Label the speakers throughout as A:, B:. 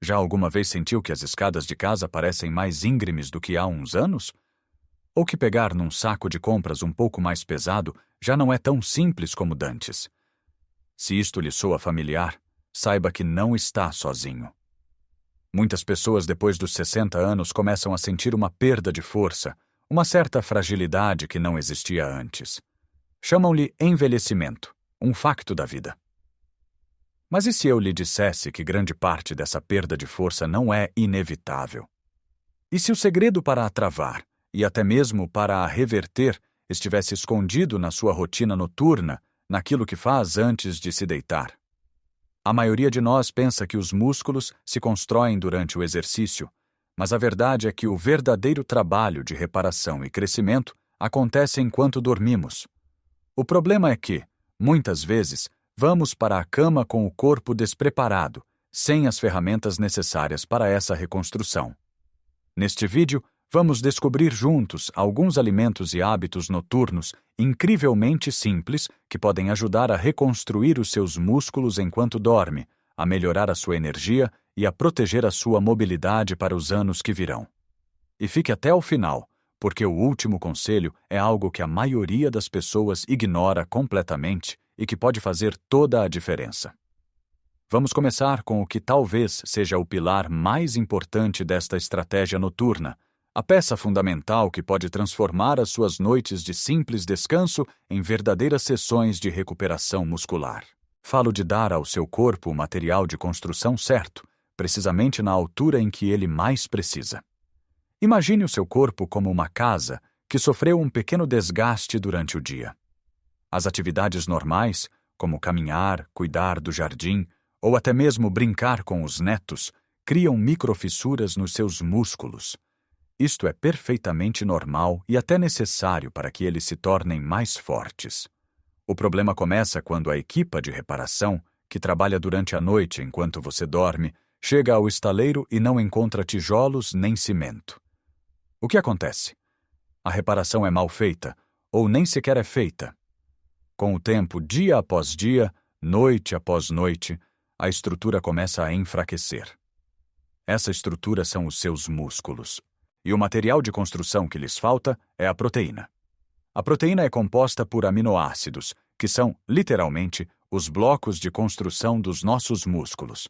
A: Já alguma vez sentiu que as escadas de casa parecem mais íngremes do que há uns anos? Ou que pegar num saco de compras um pouco mais pesado já não é tão simples como dantes? Se isto lhe soa familiar, saiba que não está sozinho. Muitas pessoas depois dos 60 anos começam a sentir uma perda de força, uma certa fragilidade que não existia antes. Chamam-lhe envelhecimento, um facto da vida. Mas e se eu lhe dissesse que grande parte dessa perda de força não é inevitável? E se o segredo para a travar, e até mesmo para a reverter, estivesse escondido na sua rotina noturna, naquilo que faz antes de se deitar? A maioria de nós pensa que os músculos se constroem durante o exercício, mas a verdade é que o verdadeiro trabalho de reparação e crescimento acontece enquanto dormimos. O problema é que, muitas vezes, vamos para a cama com o corpo despreparado, sem as ferramentas necessárias para essa reconstrução. Neste vídeo, vamos descobrir juntos alguns alimentos e hábitos noturnos incrivelmente simples que podem ajudar a reconstruir os seus músculos enquanto dorme, a melhorar a sua energia e a proteger a sua mobilidade para os anos que virão. E fique até o final, porque o último conselho é algo que a maioria das pessoas ignora completamente e que pode fazer toda a diferença. Vamos começar com o que talvez seja o pilar mais importante desta estratégia noturna, a peça fundamental que pode transformar as suas noites de simples descanso em verdadeiras sessões de recuperação muscular. Falo de dar ao seu corpo o material de construção certo, precisamente na altura em que ele mais precisa. Imagine o seu corpo como uma casa que sofreu um pequeno desgaste durante o dia. As atividades normais, como caminhar, cuidar do jardim ou até mesmo brincar com os netos, criam microfissuras nos seus músculos. Isto é perfeitamente normal e até necessário para que eles se tornem mais fortes. O problema começa quando a equipa de reparação, que trabalha durante a noite enquanto você dorme, chega ao estaleiro e não encontra tijolos nem cimento. O que acontece? A reparação é mal feita, ou nem sequer é feita. Com o tempo, dia após dia, noite após noite, a estrutura começa a enfraquecer. Essa estrutura são os seus músculos. E o material de construção que lhes falta é a proteína. A proteína é composta por aminoácidos, que são, literalmente, os blocos de construção dos nossos músculos.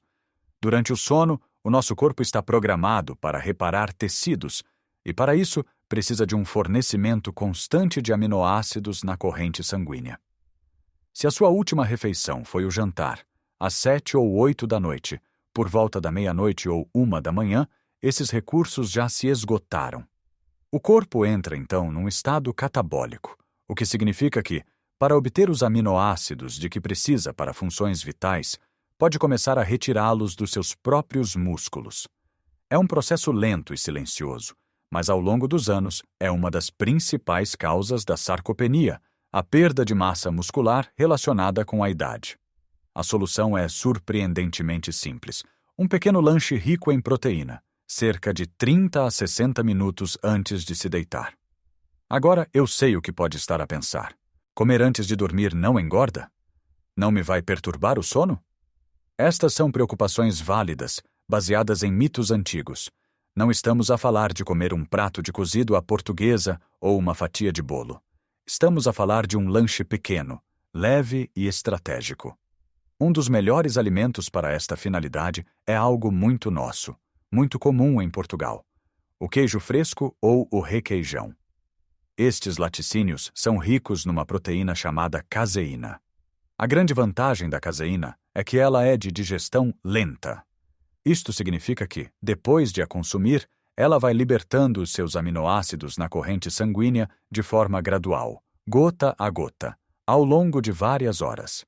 A: Durante o sono, o nosso corpo está programado para reparar tecidos, e para isso precisa de um fornecimento constante de aminoácidos na corrente sanguínea. Se a sua última refeição foi o jantar, às 7 ou 8 da noite, por volta da meia-noite ou 1 da manhã, esses recursos já se esgotaram. O corpo entra, então, num estado catabólico, o que significa que, para obter os aminoácidos de que precisa para funções vitais, pode começar a retirá-los dos seus próprios músculos. É um processo lento e silencioso, mas ao longo dos anos é uma das principais causas da sarcopenia, a perda de massa muscular relacionada com a idade. A solução é surpreendentemente simples: um pequeno lanche rico em proteína, cerca de 30 a 60 minutos antes de se deitar. Agora eu sei o que pode estar a pensar. Comer antes de dormir não engorda? Não me vai perturbar o sono? Estas são preocupações válidas, baseadas em mitos antigos. Não estamos a falar de comer um prato de cozido à portuguesa ou uma fatia de bolo. Estamos a falar de um lanche pequeno, leve e estratégico. Um dos melhores alimentos para esta finalidade é algo muito nosso, muito comum em Portugal: o queijo fresco ou o requeijão. Estes laticínios são ricos numa proteína chamada caseína. A grande vantagem da caseína é que ela é de digestão lenta. Isto significa que, depois de a consumir, ela vai libertando os seus aminoácidos na corrente sanguínea de forma gradual, gota a gota, ao longo de várias horas.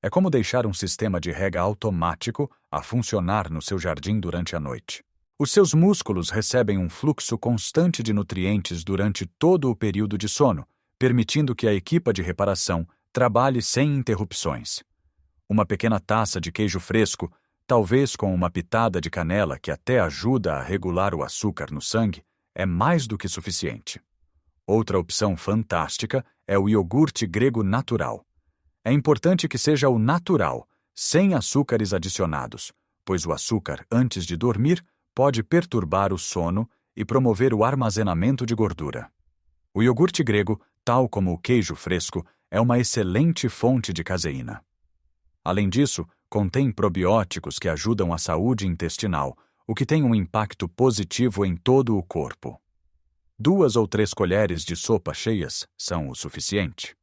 A: É como deixar um sistema de rega automático a funcionar no seu jardim durante a noite. Os seus músculos recebem um fluxo constante de nutrientes durante todo o período de sono, permitindo que a equipa de reparação trabalhe sem interrupções. Uma pequena taça de queijo fresco, talvez com uma pitada de canela que até ajuda a regular o açúcar no sangue, é mais do que suficiente. Outra opção fantástica é o iogurte grego natural. É importante que seja o natural, sem açúcares adicionados, pois o açúcar, antes de dormir, pode perturbar o sono e promover o armazenamento de gordura. O iogurte grego, tal como o queijo fresco, é uma excelente fonte de caseína. Além disso, contém probióticos que ajudam a saúde intestinal, o que tem um impacto positivo em todo o corpo. 2 ou 3 colheres de sopa cheias são o suficiente.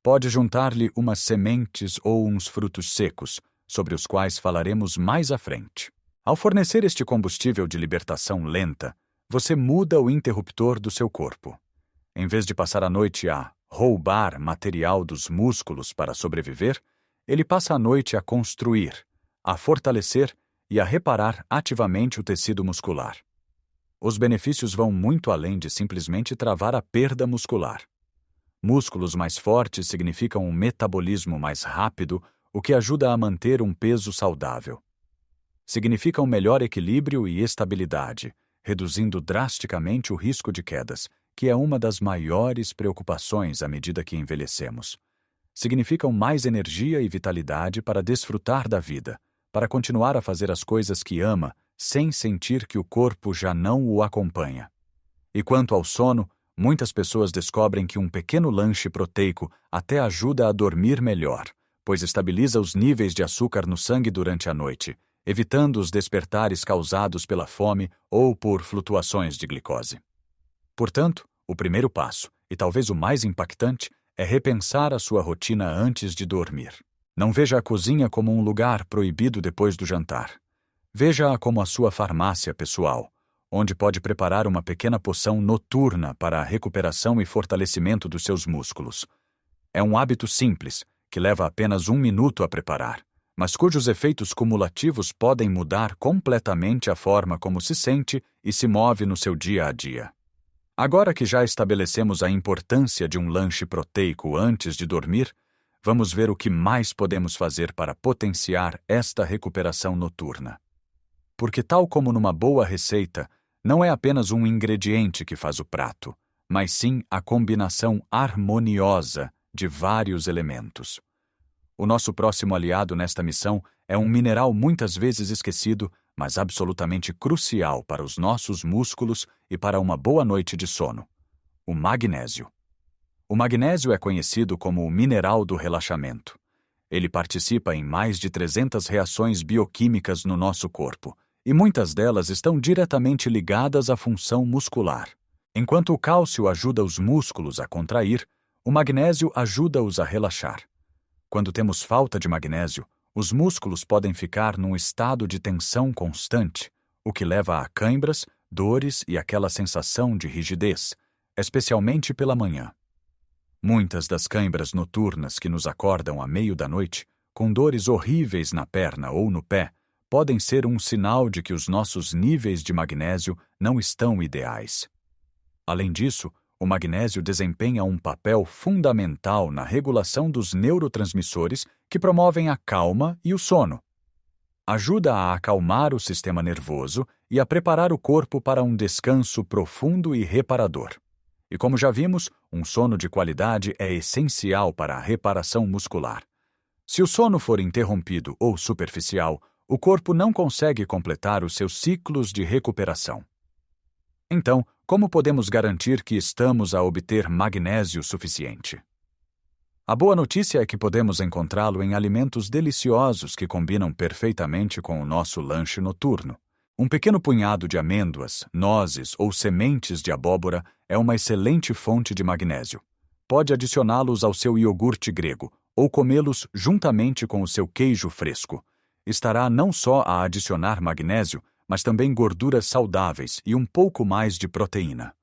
A: Pode juntar-lhe umas sementes ou uns frutos secos, sobre os quais falaremos mais à frente. Ao fornecer este combustível de libertação lenta, você muda o interruptor do seu corpo. Em vez de passar a noite a roubar material dos músculos para sobreviver, ele passa a noite a construir, a fortalecer e a reparar ativamente o tecido muscular. Os benefícios vão muito além de simplesmente travar a perda muscular. Músculos mais fortes significam um metabolismo mais rápido, o que ajuda a manter um peso saudável. Significa um melhor equilíbrio e estabilidade, reduzindo drasticamente o risco de quedas, que é uma das maiores preocupações à medida que envelhecemos. Significam mais energia e vitalidade para desfrutar da vida, para continuar a fazer as coisas que ama, sem sentir que o corpo já não o acompanha. E quanto ao sono, muitas pessoas descobrem que um pequeno lanche proteico até ajuda a dormir melhor, pois estabiliza os níveis de açúcar no sangue durante a noite, evitando os despertares causados pela fome ou por flutuações de glicose. Portanto, o primeiro passo, e talvez o mais impactante, é repensar a sua rotina antes de dormir. Não veja a cozinha como um lugar proibido depois do jantar. Veja-a como a sua farmácia pessoal, onde pode preparar uma pequena poção noturna para a recuperação e fortalecimento dos seus músculos. É um hábito simples, que leva apenas 1 minuto a preparar, mas cujos efeitos cumulativos podem mudar completamente a forma como se sente e se move no seu dia a dia. Agora que já estabelecemos a importância de um lanche proteico antes de dormir, vamos ver o que mais podemos fazer para potenciar esta recuperação noturna. Porque, tal como numa boa receita, não é apenas um ingrediente que faz o prato, mas sim a combinação harmoniosa de vários elementos. O nosso próximo aliado nesta missão é um mineral muitas vezes esquecido, mas absolutamente crucial para os nossos músculos e para uma boa noite de sono: o magnésio. O magnésio é conhecido como o mineral do relaxamento. Ele participa em mais de 300 reações bioquímicas no nosso corpo, e muitas delas estão diretamente ligadas à função muscular. Enquanto o cálcio ajuda os músculos a contrair, o magnésio ajuda-os a relaxar. Quando temos falta de magnésio, os músculos podem ficar num estado de tensão constante, o que leva a cãibras, dores e aquela sensação de rigidez, especialmente pela manhã. Muitas das cãibras noturnas que nos acordam à meio da noite, com dores horríveis na perna ou no pé, podem ser um sinal de que os nossos níveis de magnésio não estão ideais. Além disso, o magnésio desempenha um papel fundamental na regulação dos neurotransmissores que promovem a calma e o sono. Ajuda a acalmar o sistema nervoso e a preparar o corpo para um descanso profundo e reparador. E como já vimos, um sono de qualidade é essencial para a reparação muscular. Se o sono for interrompido ou superficial, o corpo não consegue completar os seus ciclos de recuperação. Então, como podemos garantir que estamos a obter magnésio suficiente? A boa notícia é que podemos encontrá-lo em alimentos deliciosos que combinam perfeitamente com o nosso lanche noturno. Um pequeno punhado de amêndoas, nozes ou sementes de abóbora é uma excelente fonte de magnésio. Pode adicioná-los ao seu iogurte grego ou comê-los juntamente com o seu queijo fresco. Estará não só a adicionar magnésio, mas também gorduras saudáveis e um pouco mais de proteína.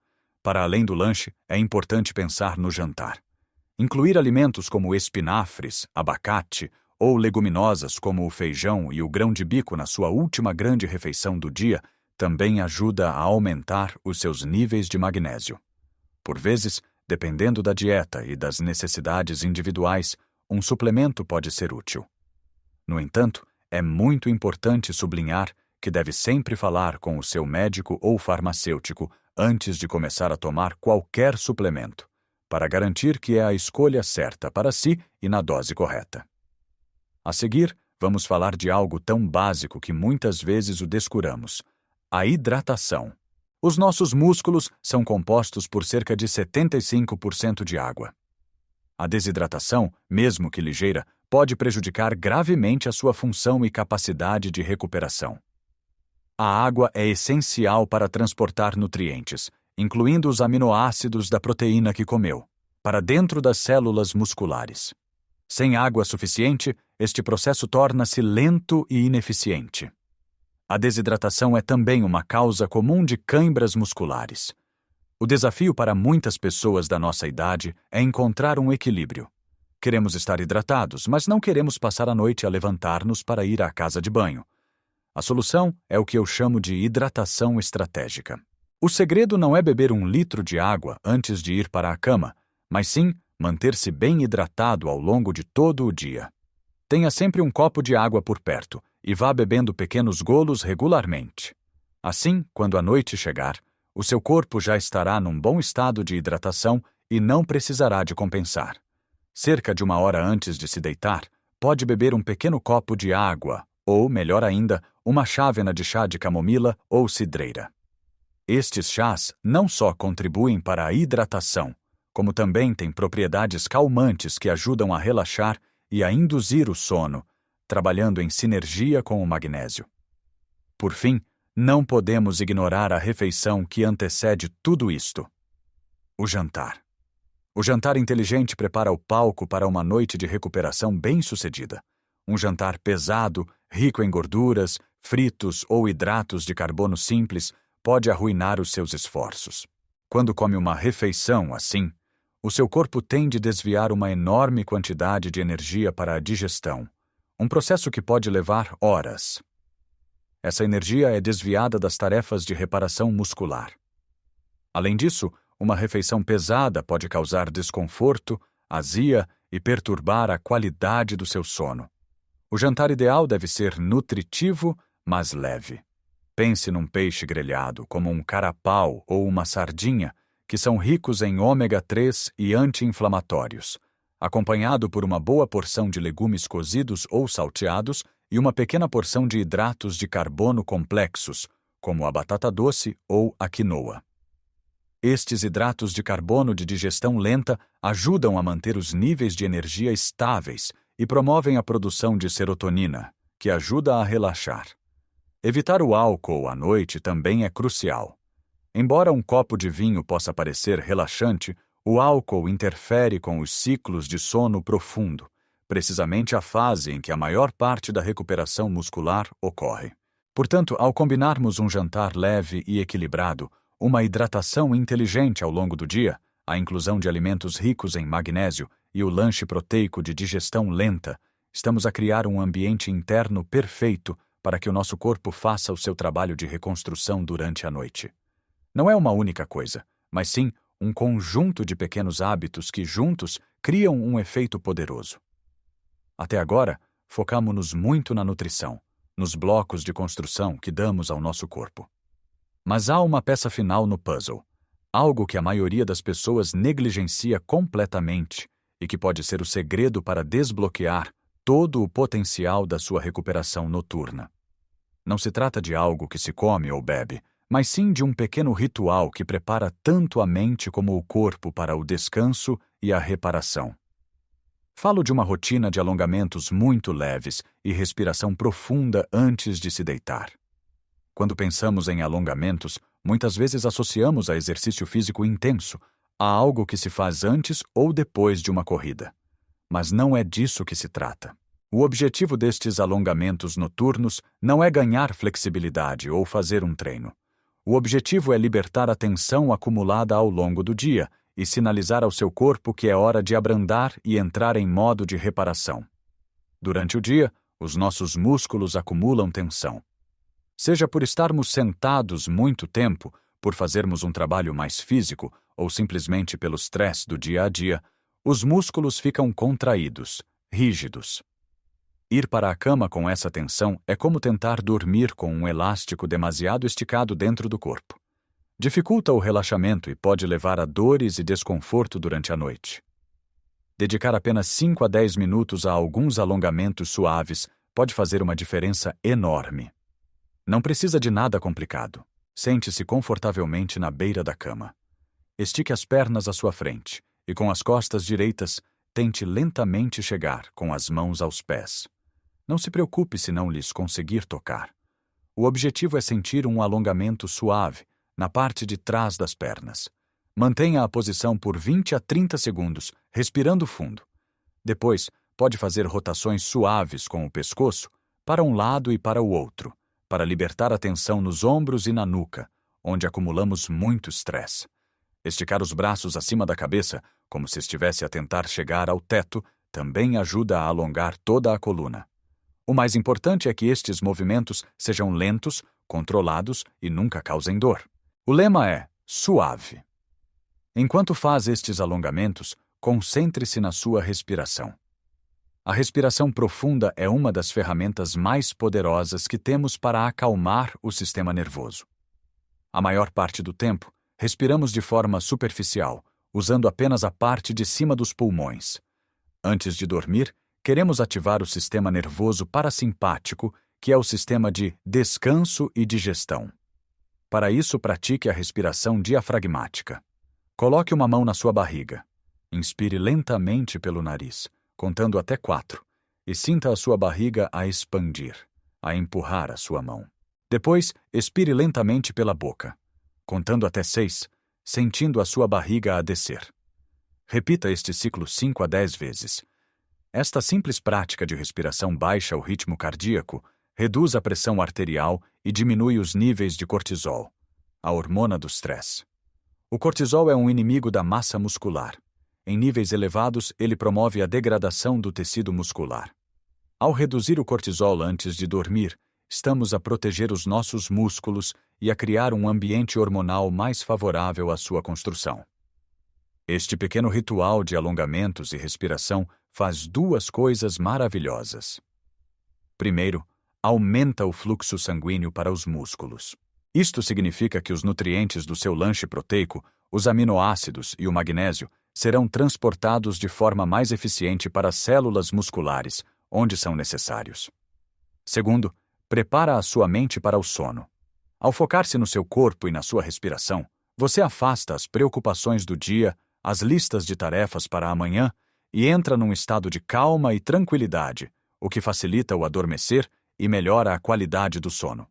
A: Para além do lanche, é importante pensar no jantar. Incluir alimentos como espinafres, abacate ou leguminosas como o feijão e o grão de bico na sua última grande refeição do dia também ajuda a aumentar os seus níveis de magnésio. Por vezes, dependendo da dieta e das necessidades individuais, um suplemento pode ser útil. No entanto, é muito importante sublinhar que deve sempre falar com o seu médico ou farmacêutico antes de começar a tomar qualquer suplemento, para garantir que é a escolha certa para si e na dose correta. A seguir, vamos falar de algo tão básico que muitas vezes o descuramos: a hidratação. Os nossos músculos são compostos por cerca de 75% de água. A desidratação, mesmo que ligeira, pode prejudicar gravemente a sua função e capacidade de recuperação. A água é essencial para transportar nutrientes, incluindo os aminoácidos da proteína que comeu, para dentro das células musculares. Sem água suficiente, este processo torna-se lento e ineficiente. A desidratação é também uma causa comum de câimbras musculares. O desafio para muitas pessoas da nossa idade é encontrar um equilíbrio. Queremos estar hidratados, mas não queremos passar a noite a levantar-nos para ir à casa de banho. A solução é o que eu chamo de hidratação estratégica. O segredo não é beber 1 litro de água antes de ir para a cama, mas sim manter-se bem hidratado ao longo de todo o dia. Tenha sempre um copo de água por perto e vá bebendo pequenos golos regularmente. Assim, quando a noite chegar, o seu corpo já estará num bom estado de hidratação e não precisará de compensar. Cerca de 1 hora antes de se deitar, pode beber um pequeno copo de água ou, melhor ainda, uma chávena de chá de camomila ou cidreira. Estes chás não só contribuem para a hidratação, como também têm propriedades calmantes que ajudam a relaxar e a induzir o sono, trabalhando em sinergia com o magnésio. Por fim, não podemos ignorar a refeição que antecede tudo isto: o jantar. O jantar inteligente prepara o palco para uma noite de recuperação bem-sucedida. Um jantar pesado, rico em gorduras, fritos ou hidratos de carbono simples pode arruinar os seus esforços. Quando come uma refeição assim, o seu corpo tende a desviar uma enorme quantidade de energia para a digestão, um processo que pode levar horas. Essa energia é desviada das tarefas de reparação muscular. Além disso, uma refeição pesada pode causar desconforto, azia e perturbar a qualidade do seu sono. O jantar ideal deve ser nutritivo, mas leve. Pense num peixe grelhado, como um carapau ou uma sardinha, que são ricos em ômega 3 e anti-inflamatórios, acompanhado por uma boa porção de legumes cozidos ou salteados e uma pequena porção de hidratos de carbono complexos, como a batata doce ou a quinoa. Estes hidratos de carbono de digestão lenta ajudam a manter os níveis de energia estáveis e promovem a produção de serotonina, que ajuda a relaxar. Evitar o álcool à noite também é crucial. Embora um copo de vinho possa parecer relaxante, o álcool interfere com os ciclos de sono profundo, precisamente a fase em que a maior parte da recuperação muscular ocorre. Portanto, ao combinarmos um jantar leve e equilibrado, uma hidratação inteligente ao longo do dia, a inclusão de alimentos ricos em magnésio e o lanche proteico de digestão lenta, estamos a criar um ambiente interno perfeito para que o nosso corpo faça o seu trabalho de reconstrução durante a noite. Não é uma única coisa, mas sim um conjunto de pequenos hábitos que, juntos, criam um efeito poderoso. Até agora, focamo-nos muito na nutrição, nos blocos de construção que damos ao nosso corpo. Mas há uma peça final no puzzle, algo que a maioria das pessoas negligencia completamente e que pode ser o segredo para desbloquear todo o potencial da sua recuperação noturna. Não se trata de algo que se come ou bebe, mas sim de um pequeno ritual que prepara tanto a mente como o corpo para o descanso e a reparação. Falo de uma rotina de alongamentos muito leves e respiração profunda antes de se deitar. Quando pensamos em alongamentos, muitas vezes associamos a exercício físico intenso, a algo que se faz antes ou depois de uma corrida. Mas não é disso que se trata. O objetivo destes alongamentos noturnos não é ganhar flexibilidade ou fazer um treino. O objetivo é libertar a tensão acumulada ao longo do dia e sinalizar ao seu corpo que é hora de abrandar e entrar em modo de reparação. Durante o dia, os nossos músculos acumulam tensão. Seja por estarmos sentados muito tempo, por fazermos um trabalho mais físico ou simplesmente pelo estresse do dia a dia, os músculos ficam contraídos, rígidos. Ir para a cama com essa tensão é como tentar dormir com um elástico demasiado esticado dentro do corpo. Dificulta o relaxamento e pode levar a dores e desconforto durante a noite. Dedicar apenas 5 a 10 minutos a alguns alongamentos suaves pode fazer uma diferença enorme. Não precisa de nada complicado. Sente-se confortavelmente na beira da cama. Estique as pernas à sua frente e, com as costas direitas, tente lentamente chegar com as mãos aos pés. Não se preocupe se não lhes conseguir tocar. O objetivo é sentir um alongamento suave na parte de trás das pernas. Mantenha a posição por 20 a 30 segundos, respirando fundo. Depois, pode fazer rotações suaves com o pescoço para um lado e para o outro, para libertar a tensão nos ombros e na nuca, onde acumulamos muito estresse. Esticar os braços acima da cabeça, como se estivesse a tentar chegar ao teto, também ajuda a alongar toda a coluna. O mais importante é que estes movimentos sejam lentos, controlados e nunca causem dor. O lema é suave. Enquanto faz estes alongamentos, concentre-se na sua respiração. A respiração profunda é uma das ferramentas mais poderosas que temos para acalmar o sistema nervoso. A maior parte do tempo, respiramos de forma superficial, usando apenas a parte de cima dos pulmões. Antes de dormir, queremos ativar o sistema nervoso parasimpático, que é o sistema de descanso e digestão. Para isso, pratique a respiração diafragmática. Coloque uma mão na sua barriga. Inspire lentamente pelo nariz, contando até 4, e sinta a sua barriga a expandir, a empurrar a sua mão. Depois, expire lentamente pela boca, contando até 6, sentindo a sua barriga a descer. Repita este ciclo 5 a 10 vezes. Esta simples prática de respiração baixa o ritmo cardíaco, reduz a pressão arterial e diminui os níveis de cortisol, a hormona do estresse. O cortisol é um inimigo da massa muscular. Em níveis elevados, ele promove a degradação do tecido muscular. Ao reduzir o cortisol antes de dormir, estamos a proteger os nossos músculos e a criar um ambiente hormonal mais favorável à sua construção. Este pequeno ritual de alongamentos e respiração faz 2 coisas maravilhosas. Primeiro, aumenta o fluxo sanguíneo para os músculos. Isto significa que os nutrientes do seu lanche proteico, os aminoácidos e o magnésio, serão transportados de forma mais eficiente para as células musculares, onde são necessários. Segundo, prepara a sua mente para o sono. Ao focar-se no seu corpo e na sua respiração, você afasta as preocupações do dia, as listas de tarefas para amanhã e entra num estado de calma e tranquilidade, o que facilita o adormecer e melhora a qualidade do sono.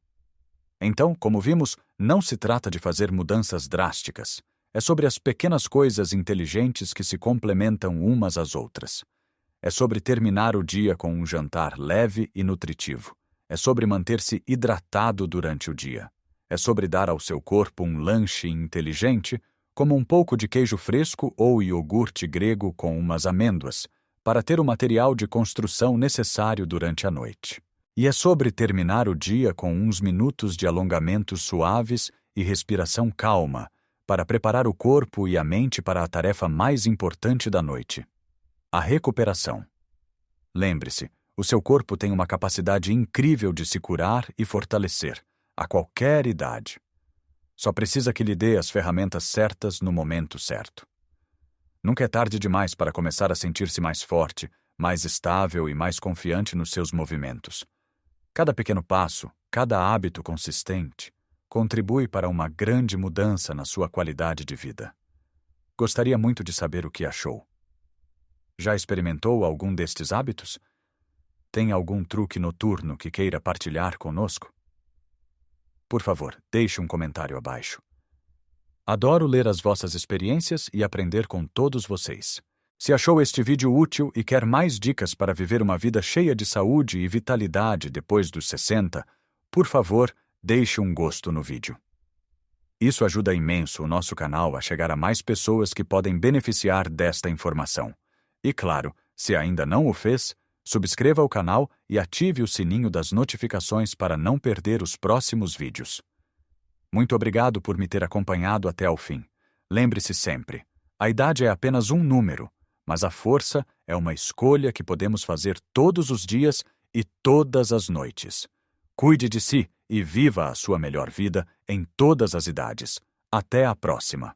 A: Então, como vimos, não se trata de fazer mudanças drásticas. É sobre as pequenas coisas inteligentes que se complementam umas às outras. É sobre terminar o dia com um jantar leve e nutritivo. É sobre manter-se hidratado durante o dia. É sobre dar ao seu corpo um lanche inteligente, como um pouco de queijo fresco ou iogurte grego com umas amêndoas, para ter o material de construção necessário durante a noite. E é sobre terminar o dia com uns minutos de alongamentos suaves e respiração calma, para preparar o corpo e a mente para a tarefa mais importante da noite: a recuperação. Lembre-se, o seu corpo tem uma capacidade incrível de se curar e fortalecer, a qualquer idade. Só precisa que lhe dê as ferramentas certas no momento certo. Nunca é tarde demais para começar a sentir-se mais forte, mais estável e mais confiante nos seus movimentos. Cada pequeno passo, cada hábito consistente, contribui para uma grande mudança na sua qualidade de vida. Gostaria muito de saber o que achou. Já experimentou algum destes hábitos? Tem algum truque noturno que queira partilhar conosco? Por favor, deixe um comentário abaixo. Adoro ler as vossas experiências e aprender com todos vocês. Se achou este vídeo útil e quer mais dicas para viver uma vida cheia de saúde e vitalidade depois dos 60, por favor, deixe um gosto no vídeo. Isso ajuda imenso o nosso canal a chegar a mais pessoas que podem beneficiar desta informação. E claro, se ainda não o fez, subscreva o canal e ative o sininho das notificações para não perder os próximos vídeos. Muito obrigado por me ter acompanhado até ao fim. Lembre-se sempre, a idade é apenas um número, mas a força é uma escolha que podemos fazer todos os dias e todas as noites. Cuide de si e viva a sua melhor vida em todas as idades. Até a próxima!